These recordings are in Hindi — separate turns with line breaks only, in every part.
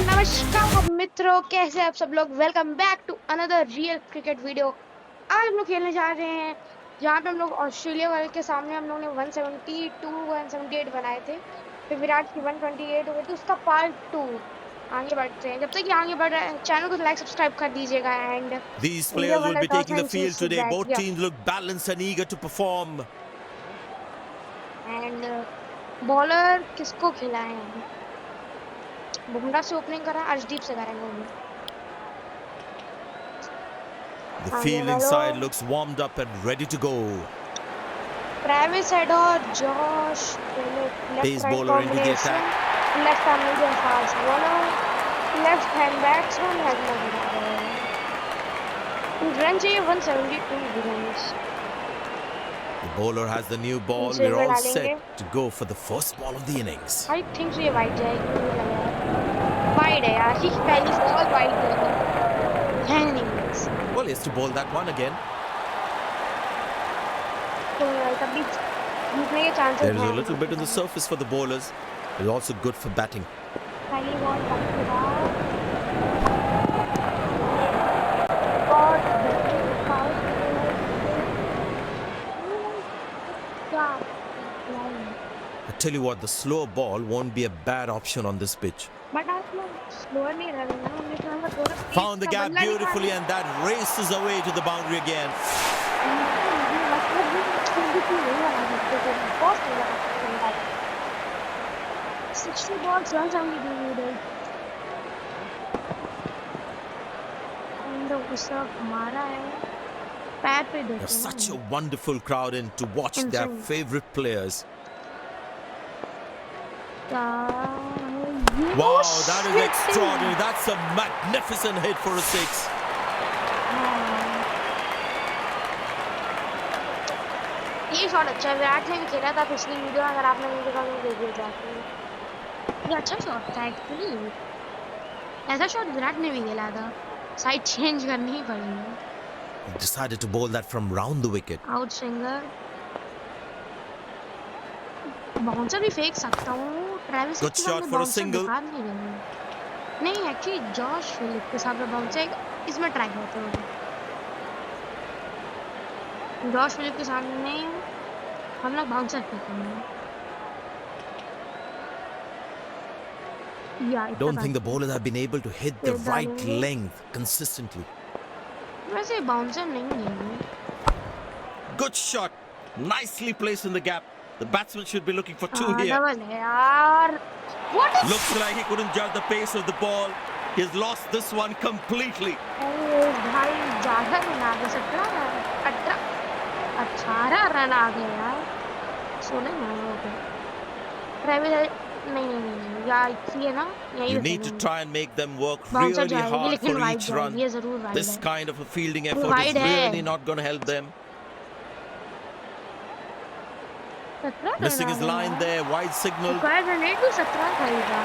नमस्कार मित्रों, कैसे आप सब लोग। Welcome back to another real cricket video. आज हम लोग खेलने जा रहे हैं जहाँ पे हम लोग ऑस्ट्रेलिया वाले के सामने हम लोग ने 172 178 बनाए थे, फिर विराट की 128 हो गई थी, उसका पार्ट 2। आगे बढ़ते हैं। जब तक ये आगे बढ़ रहा है चैनल को लाइक सब्सक्राइब कर दीजिएगा। And
These
India
players
won
will
the
be
toss
taking the
and
field
choose to
today.
Bat.
Both teams look balanced and eager to perform.
And bowler किसको खिलाए हैं? बुमराह से ओपनिंग करा, अर्शदीप से करेंगे।
The
आगे
field
बढ़ो।
inside looks warmed up and ready to go.
Travis Head और Josh left
Pace
right
bowler into the attack.
Combination. Left arm medium fast bowler, left hand batsman has no run चाहिए 172 runs.
The bowler has the new ball. We're
silver
all
डालेंगे।
set to go for the first ball of the innings.
I think ये वाइड जाएगी, मुझे लग रहा है वाइड है यार। ही पहली बॉल वाइड जाएगी। Anyways
Well, he has to bowl that one again.
तो तभी जीतने के चांसेस
There is
हैं।
a little bit on the surface for the bowlers. It's also good for batting.
पहली बॉल और
I tell you what, the slower ball won't be a bad option on this pitch.
But आप लोग स्लोअर नहीं रन ना, उन्हें थोड़ा थोड़ा
Found the gap beautifully and that races away to the boundary again.
हमारा है पैर पे
There's
देते
such a
हैं।
wonderful crowd in to watch their
Insane.
favorite players.
You
Wow, that is
shitting
extraordinary. That's a magnificent hit for a six.
ये शॉट अच्छा है। विराट ने भी खेला था पिछली वीडियो, अगर आपने नहीं देखा तो देखिए जाके। ये अच्छा शॉट था एक्चुअली। ऐसा शॉट विराट ने भी खेला था। साइड चेंज करनी ही पड़ेगी।
He decided to bowl that from round the wicket.
Out swinger. Bouncer भी फेंक सकता हूँ। ट्रेविस
Good
के
shot
सामने
for a
बाउंसर
single.
बेकार नहीं रहेंगे। नहीं एक्चुअली जॉश फिलिप के सामने बाउंसर इसमें ट्राई करते हैं। जॉश फिलिप के सामने हम लोग बाउंसर फेंकेंगे।
Don't think the bowlers have been able to hit the
फिर
right
डालेंगे।
length consistently.
वैसे बाउंसर नहीं है।
Good shot. Nicely placed in the gap. The batsman should be looking for two here.
Double है यार। What is
Looks like he couldn't judge the pace of the ball. He's lost this one completely.
भाई ज्यादा रन आ गए। 18 रन आ गए यार। 16 रन हो गए। ट्रेविस नहीं या ये ना यही
You need to try and make them work
bouncer
really
जाएगी,
hard
लेकिन
for
वाइड
each
जाएगी।
run.
ये जरूर वाइड
This
है।
kind of a fielding
वो
effort is
वाइड है।
really not going to help them.
17
Missing
run
his
आ गए
line
यार।
there. Wide signal.
स्क्वायर रन रेट भी 17 था ही था।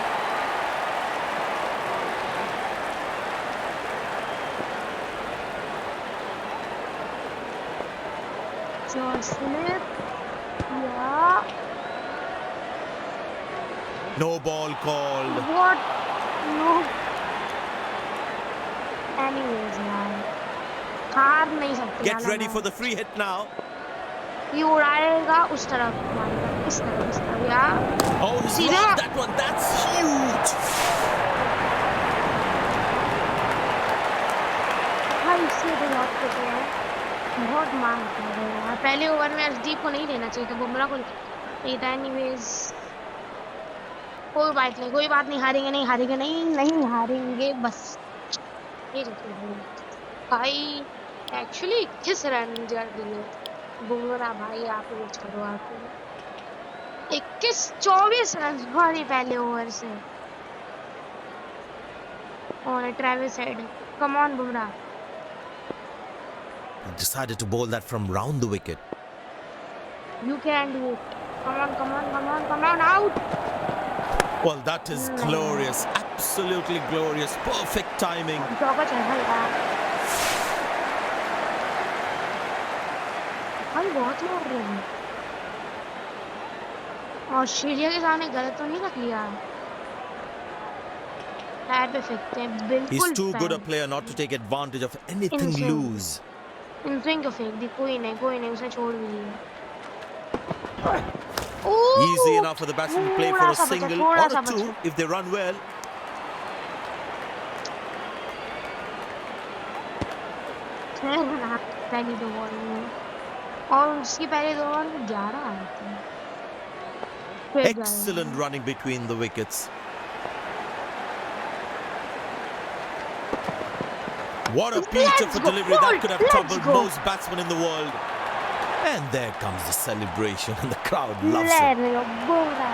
जॉश स्मिथ या
No ball called.
What no. Anyways यार हार नहीं सकते।
Get ready for the free hit now.
ये उड़ाएगा उस तरफ, मारेगा इस तरफ या
Oh, he's
सीधा।
lost that one. That's huge.
भाई इससे तो बहुत कुछ है। बहुत मार कर रहे हैं यार। पहले ओवर में अर्शदीप को नहीं लेना चाहिए था, बुमराह को नहीं था। एनीवेज कोई बात नहीं, कोई बात नहीं। हारेंगे नहीं, हारेंगे नहीं, नहीं हारेंगे बस। ये देखिए भाई एक्चुअली 21 रन जड़ दिए बुमराह भाई। आप वेट करो, आप 24 रन हमारे पहले ओवर से। और Travis head, come on Bumrah.
He decided to bowl that from round the wicket.
You can do it. Come on, come on, come on, come on, out.
Well, that is glorious. Absolutely glorious. Perfect timing.
चौका चल रहा है यार। भाई बहुत मार रहे हैं। ऑस्ट्रेलिया के सामने गलत तो नहीं रख लिया। पैर पे फेंकते हैं
He's
बिल्कुल
too good a
पैर
player not to take advantage of anything
इनसे
loose.
इनसे को फेंक दी कोई नहीं उसने छोड़ भी दी
Easy
oh
enough for the batsman to play for a single or
थोड़ा
a
सा
two
बचा
if they run well.
पहली दो बॉल में और उसकी पहले दो बॉल में 11 आए थे फिर
Excellent
जाएगा
running between the wickets. What a peach of a delivery that could have
let's
troubled
go
most batsmen in the world. And there comes the celebration, and the crowd loves it.
ले लो बोला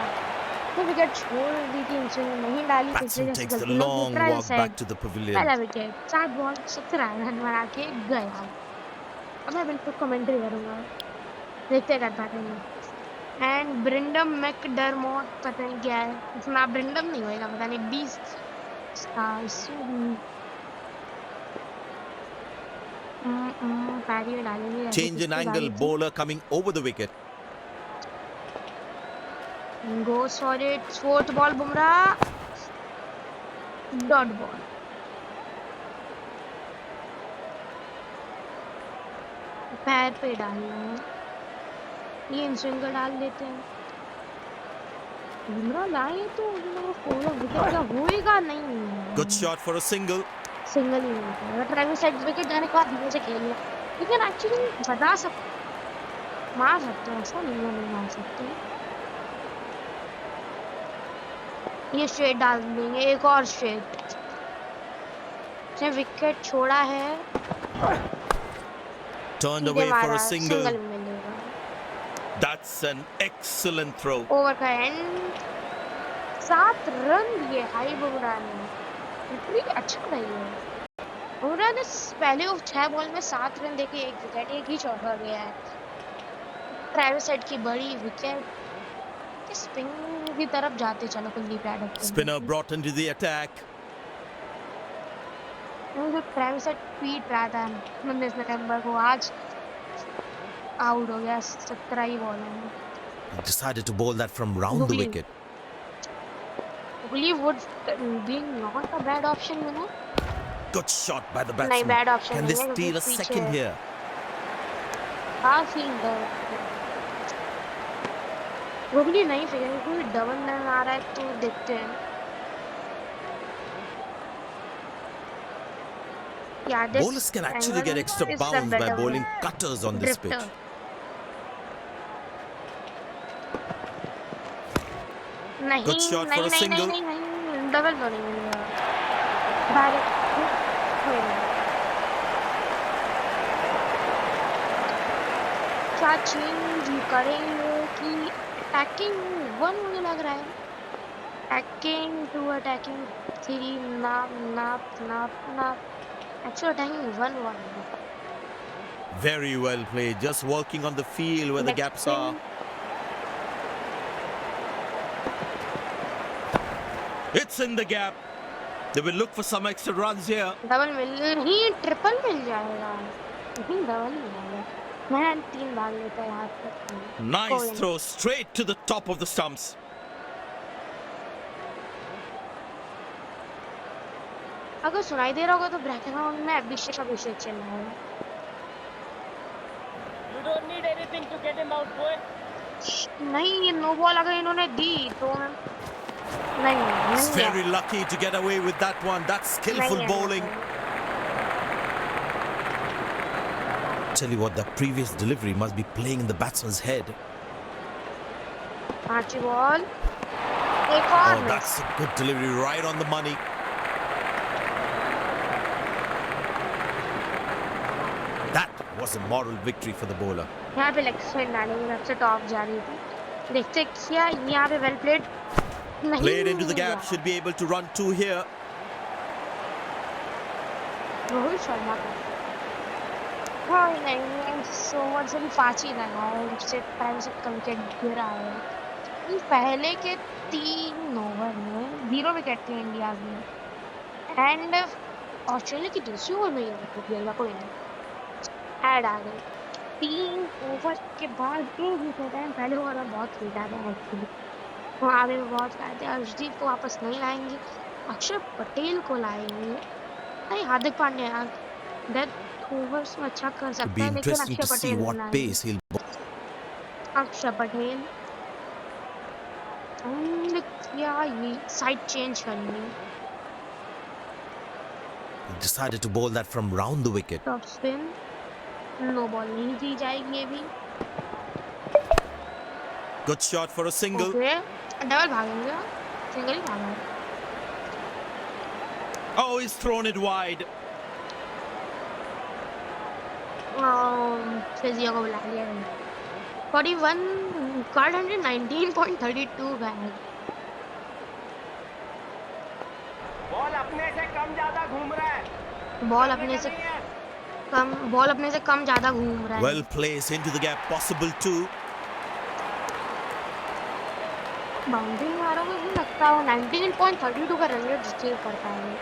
तो विकेट छोड़ दी थी इनसे नहीं डाली पिछले
Batsman
जैसे
takes the
गलती लोग
long
trial
walk
side
back to the pavilion.
पहला विकेट 7 बॉल 17 रन बना के गया अब मैं बिल्कुल कमेंट्री करूंगा देखते कर पाते नहीं एंड ब्रिंडम मैकडरमॉट पता नहीं क्या है इसमें ब्रिंडम नहीं होएगा पता नहीं 20 स्टार्स पैरी में डालेंगे
Change in angle, bowler coming over the wicket.
goes for it fourth ball Bumrah dot ball पैर पे डालना है ये स्विंगर डाल देते हैं बुमराह लाए तो विकेट का होएगा नहीं
Good shot for a single.
Single ही नहीं होता अगर ड्राइविंग साइड विकेट जाने के बाद धीरे से खेल लिया लेकिन एक्चुअली बता सकते मार सकते हैं ऐसा नहीं है नहीं मार सकते ये स्ट्रेट डाल देंगे एक और स्ट्रेट उसने विकेट छोड़ा है
Turned
सीधे
away for
मारा
a single.
सिंगल मिलेगा
That's an excellent throw.
Over का एंड 7 रन दिए हाई बुमराह ने इतनी अच्छा रही है बुमराह ने पहले 6 बॉल में 7 रन देके एक विकेट एक ही चौका गया है ट्रेविस हेड की बड़ी विकेट स्पिन की तरफ जाते चलो Kuldeep Yadav
Spinner brought into the attack.
जो ट्रेविस हेड पीट रहा था 19 सितंबर को आज आउट हो गया 17 ही बॉल में
He decided to bowl that from round the
Googly.
wicket.
Googly would be not a bad option, you know.
Good shot by the
नहीं
batsman.
bad option
Can
नहीं
they
है
steal a
क्योंकि
second
पीछे
here?
काफी गुगली नहीं फिगर कोई डबल रन आ रहा है तो देखते हैं Yeah, this
Bowlers can actually
angle
get extra
is the
bounce by
better
bowling
one.
cutters on this
Drifter.
pitch.
नहीं
Good shot for
नहीं
a
नहीं
single.
नहीं नहीं डबल तो नहीं मिलेगा डायरेक्ट कोई नहीं क्या चेंज करेंगे कि अटैकिंग 1 मुझे लग रहा है अटैकिंग टू अटैकिंग 3 नाप actually attacking 1
Very well played. Just working on the field where the gaps are. It's in the gap. They will look for some extra runs here.
Double मिल नहीं ट्रिपल मिल जाएगा लेकिन डबल ही मिलेगा मैं 3 डाल लेता यहाँ पर
Nice throw straight to the top of the stumps.
अगर सुनाई दे रहा होगा तो बैकग्राउंड में अभिषेक चल रहा है
You don't need anything to get him out, boy.
नहीं ये नो बॉल अगर इन्होंने दी तो नहीं
He's
नहीं
very lucky to get away with that one. That's skillful
नहीं
bowling. Tell you what, that previous delivery must be playing in the batsman's head.
पांचवी बॉल एक
Oh,
और miss
that's a good delivery, right on the money. That was a moral victory for the bowler.
यहाँ पे लेग स्पिन डालेंगे सबसे टॉप जा रही थी देखते क्या यहाँ पे वेल प्लेड नहीं
Played into the gap, should be able to run 2 here.
Rohit Sharma का हाँ नहीं सो वन से भी 5 ही रन आए उससे टाइम से कम के गिरा है ये पहले के 3 ओवर में 0 विकेट थे इंडिया में एंड ऑस्ट्रेलिया की दूसरी ओवर में ये विकेट गिरा कोई नहीं ऐड आ गई 3 ओवर के बाद एक विकेट है पहले ओवर में बहुत पीटा था एक्चुअली वहाँ पे बहुत फायदे अर्शदीप को वापस नहीं लाएंगे अक्षर पटेल को लाएंगे। नहीं, हार्दिक पांड्या यार डेथ ओवर्स में अच्छा कर
It'll
सकता
be
है, लेकिन
interesting
अक्षर
to see
पटेल को
what
लाएंगे।
pace he'll
अक्षर पटेल क्या ये साइड चेंज करेंगे।
decided to bowl that from round the wicket.
Top spin, no ball नहीं दी जाएगी ये भी।
Good shot for a single.
Okay, double भागेंगे, सिंगल ही भागा।
Oh, he's thrown it wide.
Physio को बुला लिया है। 41 कार्ड 119.32 का है।
बॉल अपने से कम ज्यादा घूम रहा है।
बॉल अपने से कम ज्यादा घूम रहा है।
Well placed into the gap, possible too.
Boundary मारोगे मुझे लगता है वो 19.32 का रन रेट रिसीव कर पाएंगे।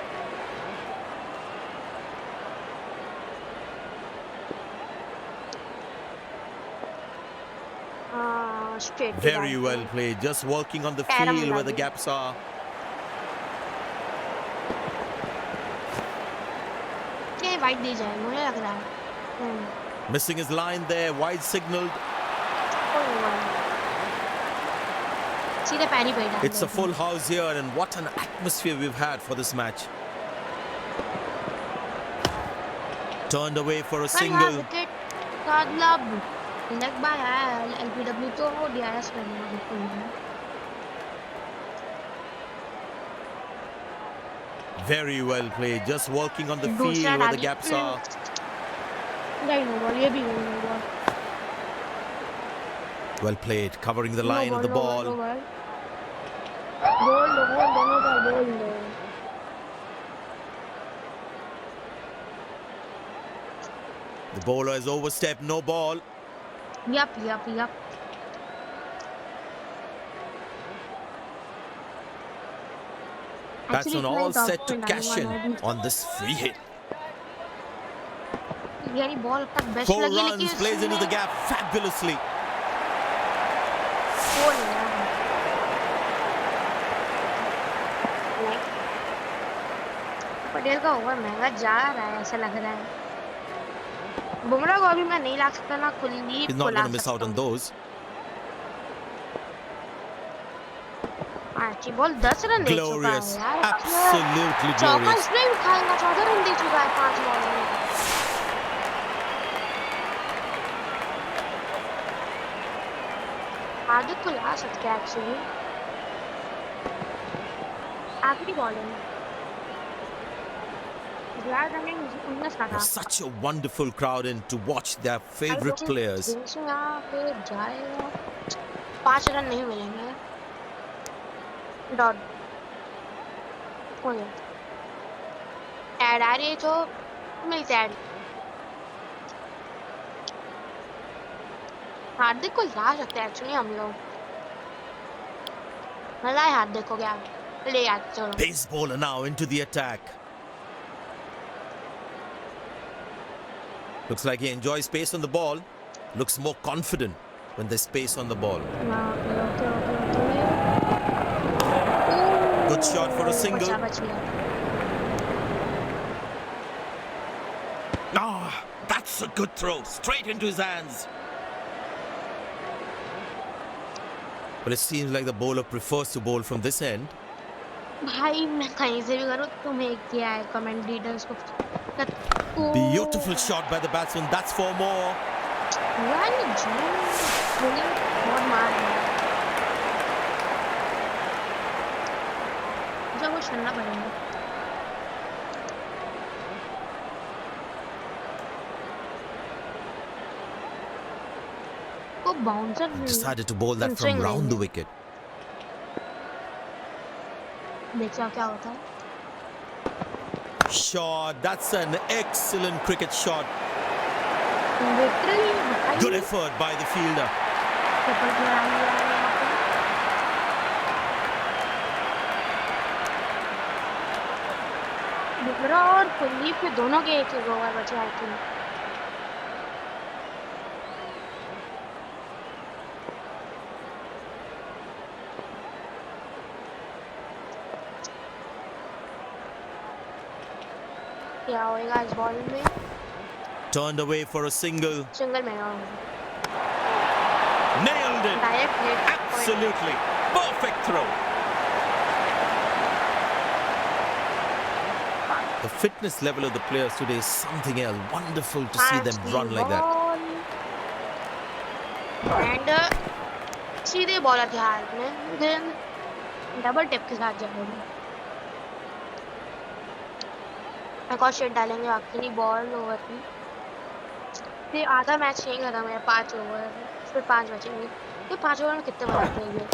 Straight
Very well played, just working on the
Carom
field where the
lagi.
gaps are.
ये वाइड दी जाए मुझे लग रहा है।
Missing his line there, wide signaled.
सीधे पैरी पे डाल
It's a full house here, and what an atmosphere we've had for this match. Turned away for a single.
Wicket का मतलब लेग बाय है। एलबीडब्ल्यू तो डीआरएस करने बिल्कुल नहीं।
Very well played, just working on the
दूसरा
field where the
डाली।
gaps are.
नहीं नो बॉल, ये भी no ball.
Well played, covering the line of the ball.
गोल दोनों का गोल दो।
The bowler has overstepped, no ball.
Yep.
Batsman all set to cash in on this free hit.
यानी बॉल तक बेस्ट
4
लगी,
runs, plays into the gap fabulously. Patel का ओवर महंगा जा रहा है ऐसा लग रहा है। बुमराह को अभी मैं नहीं ला सकता ना कुलदीप He's
को
not
ला
going to miss out
सकता
on
हूँ।
those.
अच्छी बॉल 10 रन दे चुका है
Glorious,
यार।
absolutely
चौका
glorious.
इसमें भी खाएगा, 14 रन दे चुका है 5 बॉल में। हार्दिक को ला सकते हैं एक्चुअली। आखिरी बॉल है।
Such a wonderful crowd in to watch their favorite players.
यहाँ पे जाएगा, 5 रन नहीं मिलेंगे। डॉट ऐड आ रही है तो मिलते ऐड। हार्दिक को ला सकते हैं एक्चुअली हम लोग। मजा है हार्दिक को, क्या ले आते चलो।
Pace bowler now into the attack. Looks like he enjoys space on the ball. Looks more confident when there's space on the ball. Good shot for a single. Ah, that's a good throw. Straight into his hands. But it seems like the bowler prefers to bowl from this end.
भाई मैं कहीं से भी करूँ, तुम्हें क्या है कमेंटेटर्स को।
Beautiful shot by the batsman. That's 4 more.
बहुत मार है। मुझे कुछ करना पड़ेगा। को bouncer
Decided to bowl that from round the wicket.
देखिए क्या होता है।
Shot. That's an excellent cricket shot.
Literally
Good effort by the fielder.
Bumrah और कुलदीप के दोनों के एक ओवर बचे आई थिंक। क्या होएगा इस बॉल में?
Turned away for a single.
Single में
Nailed it.
Direct hit.
Absolutely. Perfect throw. The fitness level of the players today is something else. Wonderful to see them run like that.
And सीधे बॉलर के हाथ में गेंद डबल टिप के साथ जाएगी. एक और शॉट डालेंगे आखिरी बॉल ओवर की. फिर आधा मैच नहीं खत्म है. 5 ओवर फिर 5 बचेंगे. ये 5 ओवर में कितने बनाते हैं?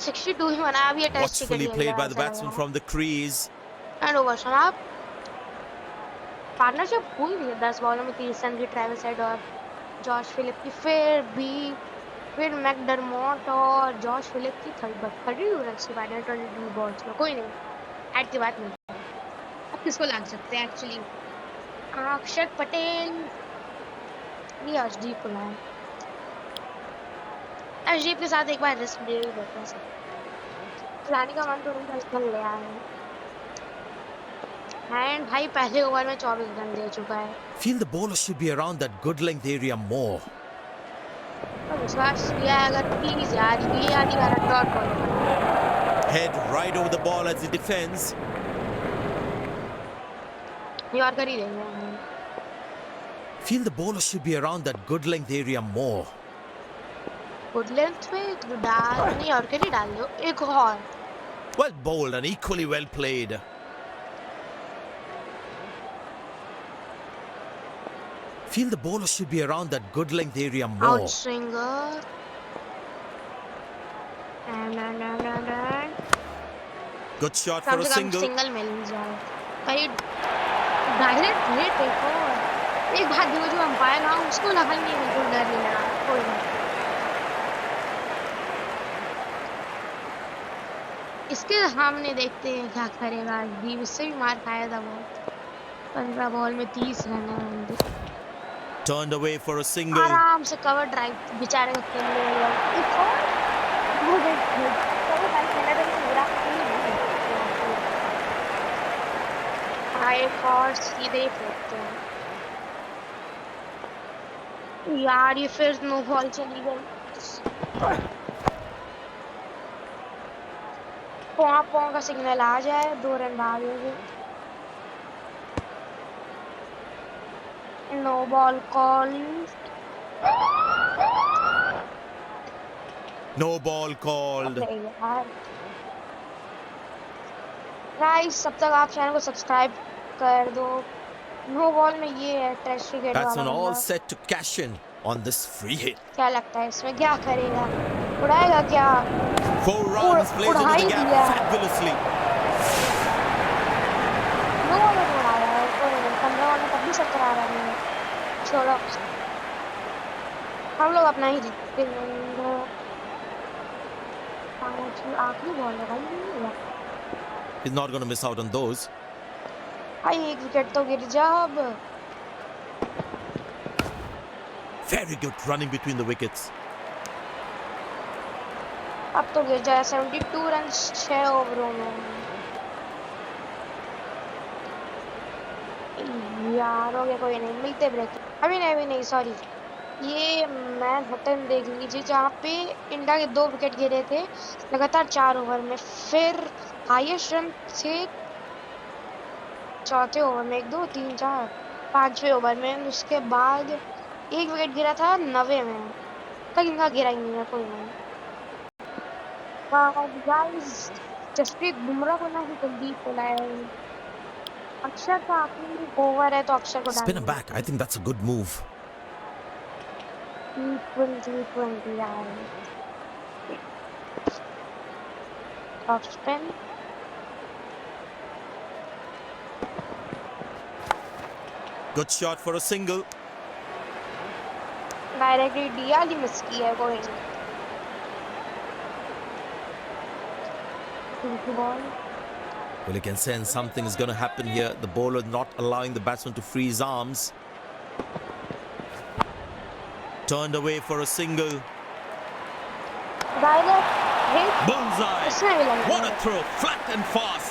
62 ही बनाया. अभी ये test
Watchfully played by the batsman from the crease.
And over समाप्त. पार्टनरशिप हुई है 10 बॉलों में 30 रन की ट्रेविस हेड और जॉश फिलिप की. फिर मैकडरमॉट और जॉश फिलिप की 32 रन की फाइनल 22 बॉल्स में. कोई नहीं, ऐड की बात नहीं. अब किसको लाग सकते हैं एक्चुअली? अक्षर पटेल ये अर्शदीप को लाए. अर्शदीप के साथ एक बार रिस्क ले ही देते हैं. लाने का मन तो उनका ले आया है. एंड भाई पहले ओवर में 24 रन दे चुका है.
Feel the bowler should be around that good length area more.
तो विश्वास किया है अगर प्लीज यार ये आधी बार dot ball
Head right over the ball as he defends.
ये और कर ही देंगे हम.
Feel the bowler should be around that good length area more.
Good length में डाल नहीं और कर ही डाल दो. एक और
Well bowled and equally well played. Feel the bowler should be around that good length area more.
Out swinger.
Good shot for
come
a
से कम
single.
सिंगल मिल जाए भाई. डायरेक्ट हिट देखो. एक बात देखो जो अंपायर ना उसको लगा ही नहीं. बिल्कुल डर नहीं लगा. कोई नहीं. इसके सामने देखते हैं क्या करेगा. दीप इससे भी मार खाया था वो. 15 बॉल में 30 रन है.
Turned away for a single.
आराम से कवर ड्राइव बेचारे को खेलने लगा. एक और वो देख कवर ड्राइव खेला तो पूरा एक और सीधे फेंकते हैं. यार ये फिर नो बॉल चली गई. पॉ का सिग्नल आ जाए. 2 रन भागेंगे. No ball call.
No ball called.
गाइस तब तक आप चैनल को सब्सक्राइब कर दो. नो बॉल में ये है टेस्ट क्रिकेट
Batsman
वाला
all
बंदा.
set to cash in on this free hit.
क्या लगता है इसमें क्या करेगा? उड़ाएगा क्या?
4 runs plays into
उड़ाई
the gap
दिया.
fabulously.
नो बॉल में उड़ा रहा है. 15 बॉल में तब भी 70 आ रहा है. छोड़ो हम लोग अपना ही जीतते हैं. आखिरी बॉल है भाई.
He's not going to miss out on those.
भाई एक विकेट तो गिर जा अब.
Very good running between the wickets.
अब तो गिर जाए. 72 रन 6 ओवरों में. यार हो गया. कोई नहीं मिलते ब्रेक. अभी नहीं सॉरी. ये मैच बटन देख लीजिए जहाँ पे इंडिया के 2 विकेट गिरे थे लगातार 4 ओवर में. फिर हाईएस्ट रन थे चौथे ओवर में 1 2 3 4 5वें ओवर में. उसके बाद एक विकेट गिरा था 90 में. तक इनका गिरा ही नहीं है. कोई नहीं. गाइस जसप्रीत बुमराह को ना ही कुलदीप को लाए. अक्षर का आखिरी ओवर है तो अक्षर को
Spin him back. I think that's a good move.
T20 यार. Off spin.
Good shot for a single.
Directly DR ही मिस किया है. कोई नहीं. Ball.
Well, you can sense something is going to happen here. The bowler not allowing the batsman to free his arms. Turned away for a single.
Direct hit.
Bullseye.
इसमें भी लग
What a throw. Flat and fast.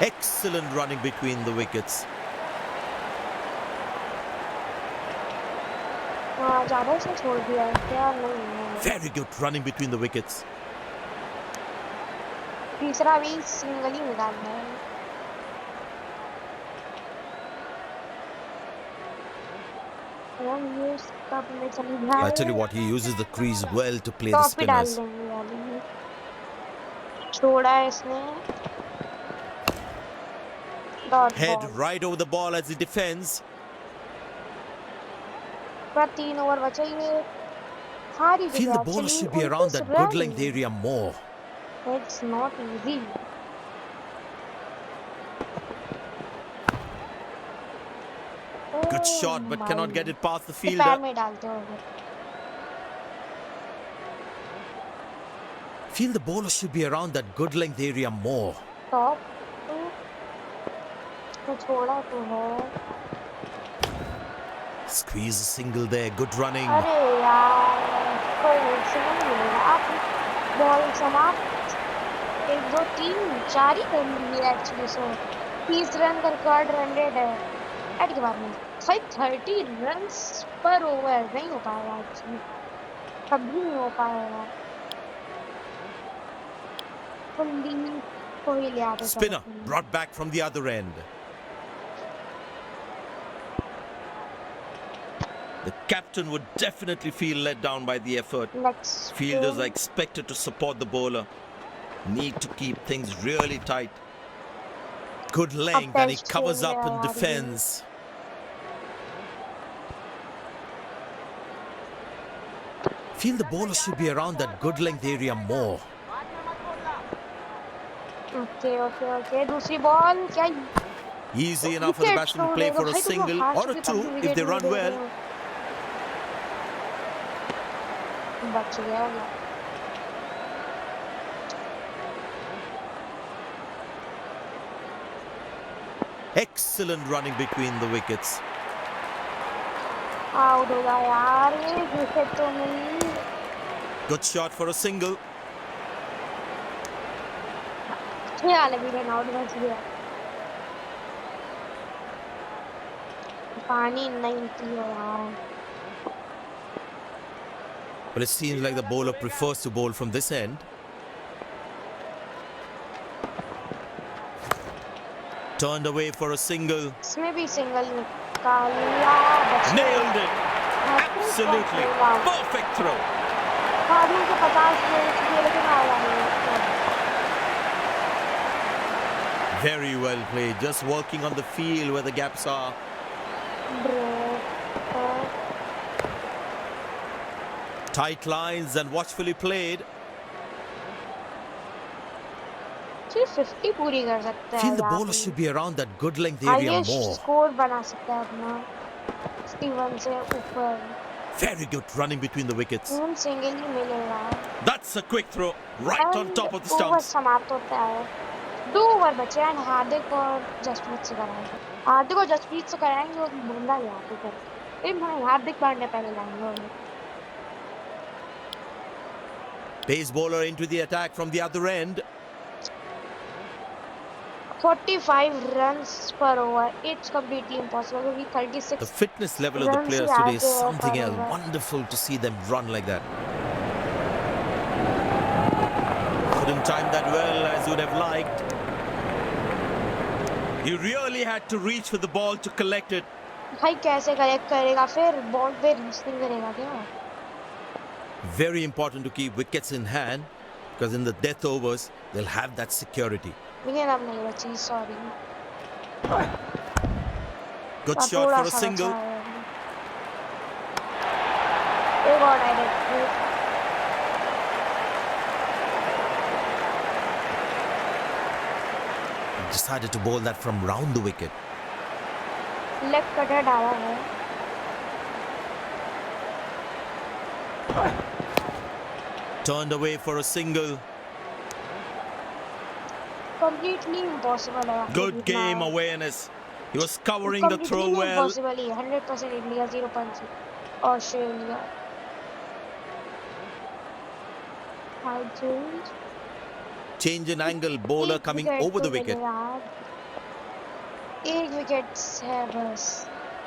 Excellent running between the wickets.
हाँ ज्यादा इसने छोड़ दिया है क्या नहीं है
Very good running between the wickets.
तीसरा भी सिंगल ही निकालना है और ये कब में चली
I tell you
जाए
what, he uses the crease well to play the
top पे डाल
spinners.
देंगे वाली छोड़ा है इसने dot
Head
ball
right over the ball as he defends.
पर 3 ओवर बचे ये हार ही
Feel the
गया
bowler
actually,
should be around that
29
good
run.
length area more.
It's not easy.
Good
Oh
shot, but
my.
cannot get it past the
पैर
fielder.
में डालते हो
Feel the bowler should be around that good length area more.
Top तो छोड़ा तो है
Squeeze a single there. Good running.
अरे यार कोई से नहीं मिलेगा आप बॉल समाप्त 1 2 3 4 ही कर लिए एक्चुअली सो 30 रन का रिकॉर्ड रन रेट है एट के बाद में भाई 30 रन्स पर ओवर नहीं हो पाएगा एक्चुअली कभी नहीं हो पाएगा कुलदीप को ही ले आते
Spinner brought back from the other end. The captain would definitely feel let down by the effort.
Next
Fielders are expected to support the bowler. Need to keep things really tight. Good length and he
test
covers
खेल
up
रहा
and
है
defends. Feel the bowler should be around that good length area more.
Okay okay okay दूसरी बॉल क्या
Easy enough for the
Wicket
batsman to
छोड़
play
देगा
for a
भाई, तुम लोग
single
हार
or a
चुके
two
तब भी
if they
wicket
run
नहीं दे
well.
रहे हो। बच गया वो।
Excellent running between the wickets.
Out होगा यार ये विकेट तो नहीं
Good shot for a single.
ये वाला भी रन आउट बच गया पानी नहीं पियो यार
Well, it seems like the bowler prefers to bowl from this end. Turned away for a single.
इसमें भी सिंगल निकाल लिया बच गया
Nailed it. Absolutely. Perfect throw.
आदमी को 50 मिनट के लेकिन आया नहीं
Very well played. Just working on the field where the gaps are. Tight lines and watchfully played.
50 पूरी कर सकता है
Feel the
यार
bowler should be around that good length area
highest
more.
Score बना सकता है अपना 61 से ऊपर
Very good running between the wickets.
Single ही मिलेगा
That's a quick throw right on top of the
over
stumps.
समाप्त होता है 2 ओवर बचे हैं हार्दिक और जसप्रीत से कराएंगे हार्दिक और जसप्रीत से कराएंगे और बुमराह ले आते कर फिर भाई हार्दिक पांड्या पहले लाएंगे
Pace bowler into the attack from the other end.
45 runs per over it's completely impossible क्योंकि 36
The fitness level of the
runs
players
he
today is
आते हैं
something
per
else.
over.
Wonderful to see them run like that. Couldn't time that well as you'd have liked. He really had to reach for the ball to collect it.
भाई कैसे कलेक्ट करेगा फिर बॉल पे रीच नहीं करेगा क्या
Very important to keep wickets in hand because in the death overs they'll have that security.
लेकिन अब नहीं बची sorry
Good shot for a single.
एक और direct
Decided to bowl that from round the wicket.
Leg cutter डाला है
Turned away for a single.
completely impossible है
Good game awareness. He was covering the throw well.
impossible he 100% India 0.6 Australia I change
Change in angle, bowler
एक
coming
विकेट
over
तो
the
ले लो
wicket.
यार, एक विकेट है बस,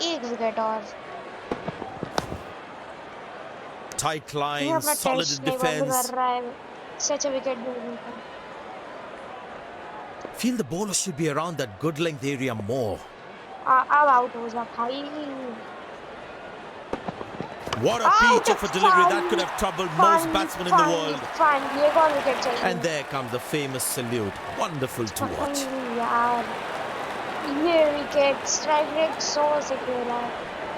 एक विकेट और।
Tight
ये
line,
अपना
solid
टेस्ट
in
नहीं बंद
defense.
कर रहा है, सच विकेट दे देता।
Feel the bowler should be around that good length area more.
अब आउट हो जा भाई।
What a
out
peach of a delivery that could
finally,
have troubled most
finally,
batsmen in the
finally,
world.
Finally एक और विकेट चाहिए।
And there comes the famous salute. Wonderful to watch.
Finally यार, ये विकेट, स्ट्राइक रेट 100 से खेला है।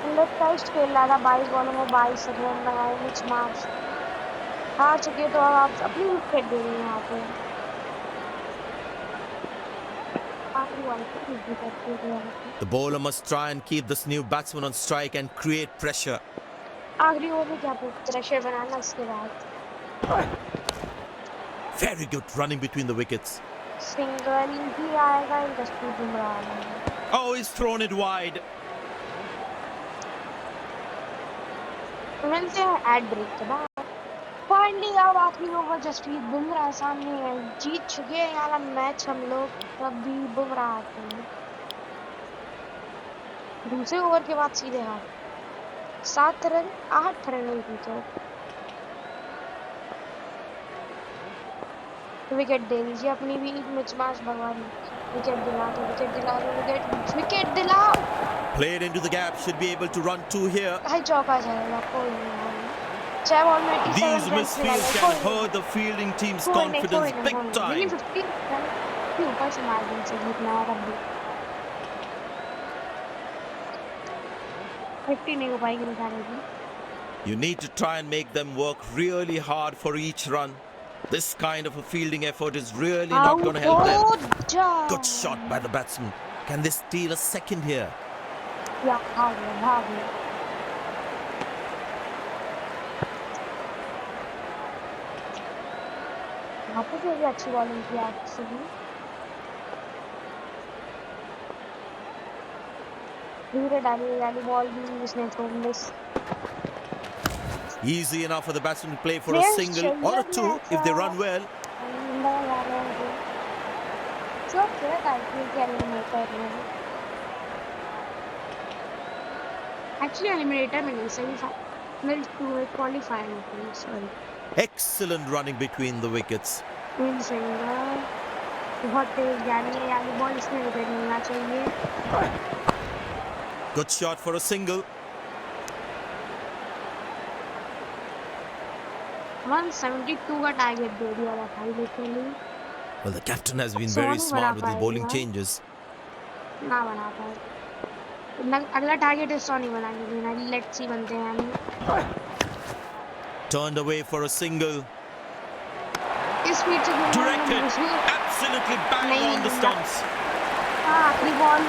मतलब टेस्ट खेल रहा था, 22 बॉलों में 22 रन बनाए, मिच मार्क्स हार चुके, तो अब आप अपनी विकेट दे रहे हैं यहाँ पे। आखिरी वाली को विकेट दे रहे हैं।
The bowler must try and keep this new batsman on strike and create pressure.
आखिरी ओवर में क्या प्रेशर बनाना, इसके बाद
Very good running between the wickets.
Single ही आएगा, Jasprit Bumrah.
Oh, he's thrown it wide.
मिलते हैं एड ब्रेक के बाद। फाइनली अब आखिरी ओवर, जसप्रीत बुमराह सामने है, जीत चुके हैं यार मैच हम लोग, तब भी बुमराह आते हैं। दूसरे ओवर के बाद सीधे हार, 7 रन 8 रन विकेट। विकेट दे दीजिए अपनी भी, मिचमास भगवान, विकेट दिला दो, विकेट दिला दो, विकेट विकेट दिलाओ।
Played into the gap, should be able to run two here.
भाई चौका जाएगा, कोई नहीं, 6 बॉल में 87
These
run
misfields can hurt the fielding team's confidence big time.
50 run के ऊपर से मार्जिन से जीतना है, तब भी 50 नहीं हो पाएगी बेचारे की।
You need to try and make them work really hard for each run. This kind of a fielding effort is really not going to help them. Good shot by the batsman. Can they steal a second here?
या भाग गया, भाग गया। यहाँ पे भी अच्छी बॉलिंग की एक्चुअली। धीरे डाली वाली बॉल भी उसने तो miss.
Easy enough for the batsman to play for a single or a two if they run well.
Actually eliminator में नहीं, सेमीफाइनल टू में क्वालीफायर में, sorry.
Excellent running between the wickets.
बहुत तेज जानी है यार बॉल, इसमें विकेट मिलना चाहिए।
Good shot for a single.
172 का टारगेट दे दिया था भाई, literally
Well, the captain has been very smart with his bowling changes.
ना बना पाए। अगला टारगेट है 100 नहीं बनाने देना, लेट्स सी बनते हैं हम।
Turned away for a single.
इस स्पीड से
Directed. Absolutely bang on the stumps.
हाँ आखिरी बॉल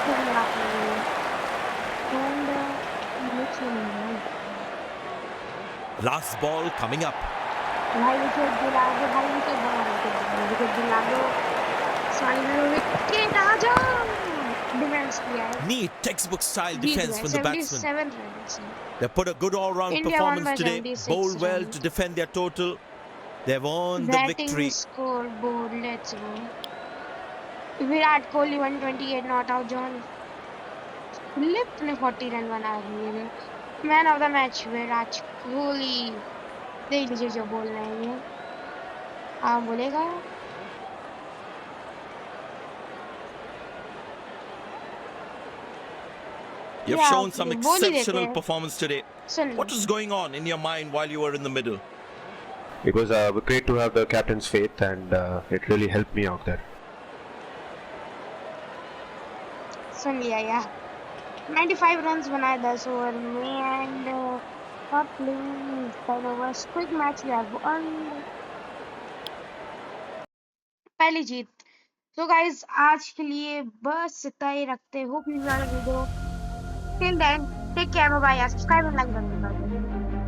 फिर लगा पाएंगे।
Last ball coming up.
भाई विकेट दिला दो, भाई विकेट दिला दो, विकेट दिला दो, फाइनल विकेट आ जाओ। डिफेंस किया है,
Neat textbook style defense from the batsman.
77 runs।
They put a good all-round
India won by
performance today.
76
Bowled well
runs.
to defend their total. They've earned the
Batting
victory.
scoreboard, let's go। Virat Kohli 128 not out, John Philippe ने 40 रन बना दिए। Man of the match Virat Kohli. देख लीजिए जो बोल रहे हैं ये, आप बोलेगा।
You've
Yeah,
shown some
बोल ही देते
exceptional
हैं।
performance today.
Soon
What was going on in your mind while you were in the middle?
It was great to have the captain's faith, and it really helped me out there.
सुन लिया यार, 95 रन्स बनाए 10 ओवर में and top playing 10 overs, quick match we have won। पहली जीत। तो गाइस आज के लिए बस इतना ही रखते। Hope you enjoy the video. Till then take care, bye bye, subscribe and like button.